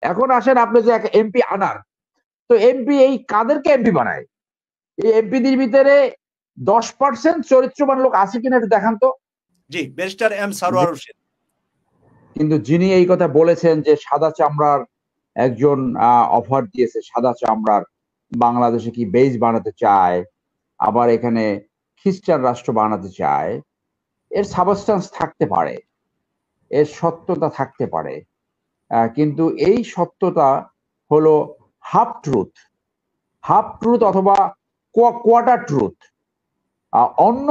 এখন আসেন আপনি যে এমপি আনার, তো এমপি এই কাদেরকে এমপি বানায়? এই এমপিদের ভিতরে 10% চরিত্রবান লোক আছে কিনা একটু দেখান তো। জি, ব্যারিস্টার এম সারোয়ার হোসেন। কিন্তু যিনি এই কথা বলেছেন যে সাদা চামড়ার একজন অফার দিয়েছে, সাদা চামড়ার বাংলাদেশে কি বেজ বানাতে চায়, আবার এখানে খ্রিস্টান রাষ্ট্র বানাতে চায়, এর সাবস্টেন্স থাকতে পারে, এর সত্যতা থাকতে পারে, কিন্তু এই সত্যতা হলো হাফ ট্রুথ অথবা কোয়ার্টার ট্রুথ। অন্য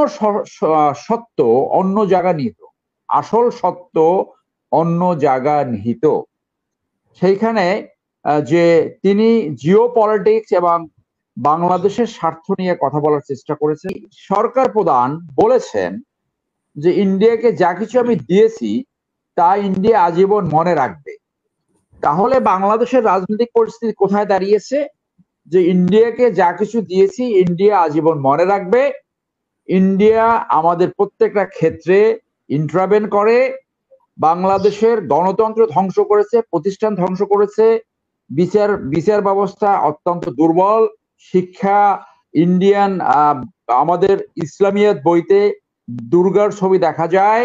সত্য অন্য জায়গা নিহিত, আসল সত্য অন্য জায়গা নিহিত। সেইখানে যে তিনি জিও পলিটিক্স এবং বাংলাদেশের স্বার্থ নিয়ে কথা বলার চেষ্টা করেছেন। সরকার প্রধান বলেছেন যে ইন্ডিয়াকে যা কিছু আমি দিয়েছি তা ইন্ডিয়া আজীবন মনে রাখবে। তাহলে বাংলাদেশের রাজনৈতিক পরিস্থিতি কোথায় দাঁড়িয়েছে? যে ইন্ডিয়াকে যা কিছু দিয়েছি ইন্ডিয়া আজীবন মনে রাখবে। ইন্ডিয়া আমাদের প্রত্যেকটা ক্ষেত্রে ইন্টারভেন করে, বাংলাদেশের গণতন্ত্র ধ্বংস করেছে, প্রতিষ্ঠান ধ্বংস করেছে, বিচার ব্যবস্থা অত্যন্ত দুর্বল, শিক্ষা ইন্ডিয়ান আমাদের ইসলামিয়াত বইতে দুর্গার ছবি দেখা যায়,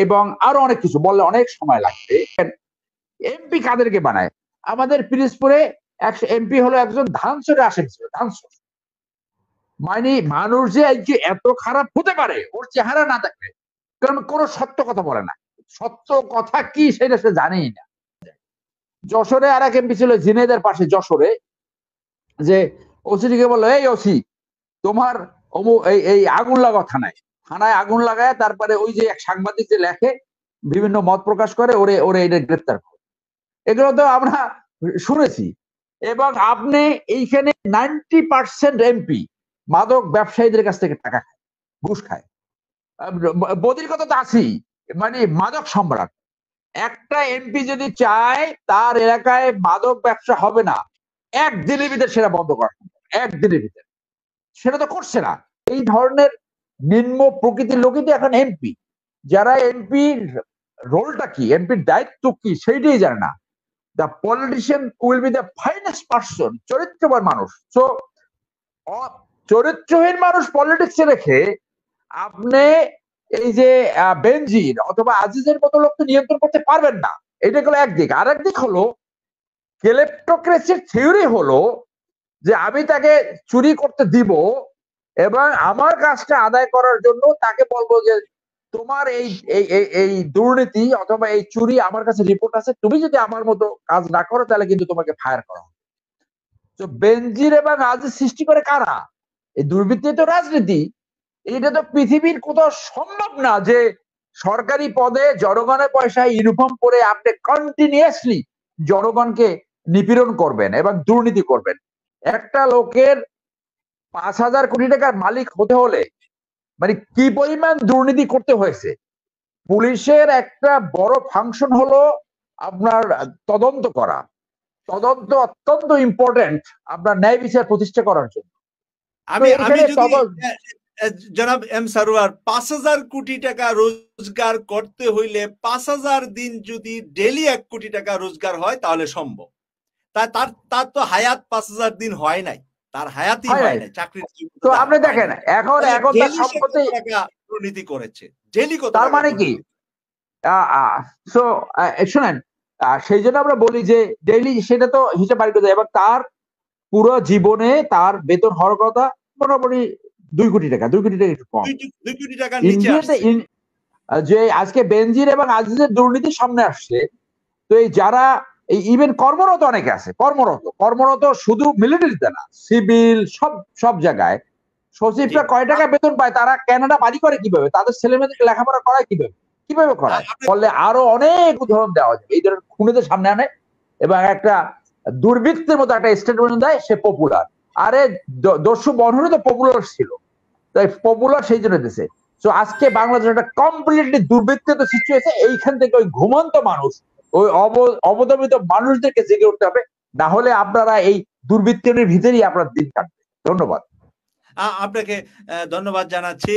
এবং আরো অনেক কিছু বললে অনেক সময় লাগবে। এমপি কাদেরকে বানায়? আমাদের পিরিজপুরে এমপি হলো একজন ধানসরে আসেন ছিল, ধানসর। মানে মানুষ যে এত খারাপ হতে পারে ওর চেহারা না দেখলে, কারণ কোনো সত্য কথা বলে না, সত্য কথা কি সেটা সে জানেই না। যশোরে আর এক এমপি ছিল জিনেদের পাশে, যশোরে, যে ওসিটিকে বললো, এই ওসি তোমার এই আগুন লাগাও থানায়, থানায় আগুন লাগায় তারপরে ওই যে এক সাংবাদিক যে লেখে বিভিন্ন মত প্রকাশ করে ওরে ওরে এটা গ্রেপ্তার করে। এগুলো তো আমরা শুনেছি। এবং আপনি এইখানে 90% এমপি মাদক ব্যবসায়ীদের কাছ থেকে টাকা খায়, ঘুষ খায়। বদির কথা তো আছেই, মানে মাদক সম্রাট। একটা এমপি যদি চায় তার এলাকায় মাদক ব্যবসা হবে না, একদিনের ভিতরে সেটা বন্ধ করা, একদিনের ভিতরে। সেটা তো করছে না। এই ধরনের নিম্ন প্রকৃতির লোকই তো এখন এমপি, যারা এমপির রোলটা কি, এমপির দায়িত্ব কি সেইটাই জানে না। The politician will be the finest person, চরিত্রবান মানুষ। সো চরিত্রহীন মানুষ পলিটিক্সে রেখে আপনি এই যে বেনজির অথবা আজিজের মতো লোক তো নিয়ন্ত্রণ করতে পারবেন না। এটা হলো একদিক। আর একদিক হলো ক্লেপ্টোক্রেসির থিওরি হলো যে আমি তাকে চুরি করতে দিব এবং আমার কাজটা আদায় করার জন্য তাকে বলবো যে তোমার এই এই দুর্নীতি অথবা এই চুরি আমার কাছে রিপোর্ট আছে, তুমি যদি আমার মতো কাজ না করো তাহলে কিন্তু তোমাকে ফায়ার করা হবে। তো বেনজির এবং আজিজ সৃষ্টি করে কারা? এই দুর্বৃত্তি তো রাজনীতি। এটা তো পৃথিবীর কোথাও সম্ভব না যে সরকারি পদে জনগণের পয়সায় ইউনিফর্ম পরে আপনি কন্টিনিউয়াসলি জনগণকে নিপীড়ন করবেন এবং দুর্নীতি করবেন। একটা লোকের 5,000 কোটি টাকার মালিক হতে হলে মানে কি পরিমাণ দুর্নীতি করতে হয়েছে। পুলিশের একটা বড় ফাংশন হলো আপনার তদন্ত করা। তদন্ত অত্যন্ত ইম্পর্টেন্ট আপনার ন্যায় বিচার প্রতিষ্ঠা করার জন্য। আমি যদি জনাব এম সারোয়ার 5,000 কোটি টাকা রোজগার করতে হইলে 5,000 দিন যদি ডেইলি 1 কোটি টাকা রোজগার হয় তাহলে সম্ভব। তার তো হায়াত 5,000 দিন হয় নাই, তার হায়াতই হয় নাই চাকরির। তো আপনি দেখেন এখন তার সম্পত্তি দুর্নীতি করেছে ডেইলি কত, তার মানে কি? সো শুনেন, সেই জন্য আমরা বলি যে ডেইলি সেটা তো হিসেব বাড়ি করে দেয়। এবার তার পুরো জীবনে তার বেতন হওয়ার কথা মোটামুটি 2 কোটি টাকা, 2 কোটি টাকা একটু কম। 2 কোটি টাকার নিচে আসছে। যে আজকে বেনজির এবং আজিজের দুর্নীতি সামনে আসছে, তো এই যারা এই ইভেন কর্মরত অনেকে আছে, কর্মরত শুধু মিলিটারিতে না, সিভিল সব জায়গায়। সচিবরা কয় টাকা বেতন পায়, তারা কানাডা বাড়ি করে কিভাবে, তাদের ছেলে মেয়েদেরকে লেখাপড়া করায় কিভাবে করায়, বললে আরো অনেক উদাহরণ দেওয়া যায়। এই ধরনের খুনিদের সামনে আনে এবং একটা দুর্বৃত্তের মতো একটা স্টেটমেন্ট দেয়, সে পপুলার। আরে দস্যু বন্ধনে তো পপুলার ছিল, তাই পপুলার সেই জন্য দিয়েছে। তো আজকে বাংলাদেশ একটা কমপ্লিটলি দুর্বৃত্তিত সৃষ্টি হয়েছে। এইখান থেকে ওই ঘুমন্ত মানুষ, ওই অবদমিত মানুষদেরকে জেগে উঠতে হবে, না হলে আপনারা এই দুর্বৃত্তের ভিতরেই আপনার দিন কাটবে। ধন্যবাদ। আপনাকে ধন্যবাদ জানাচ্ছি।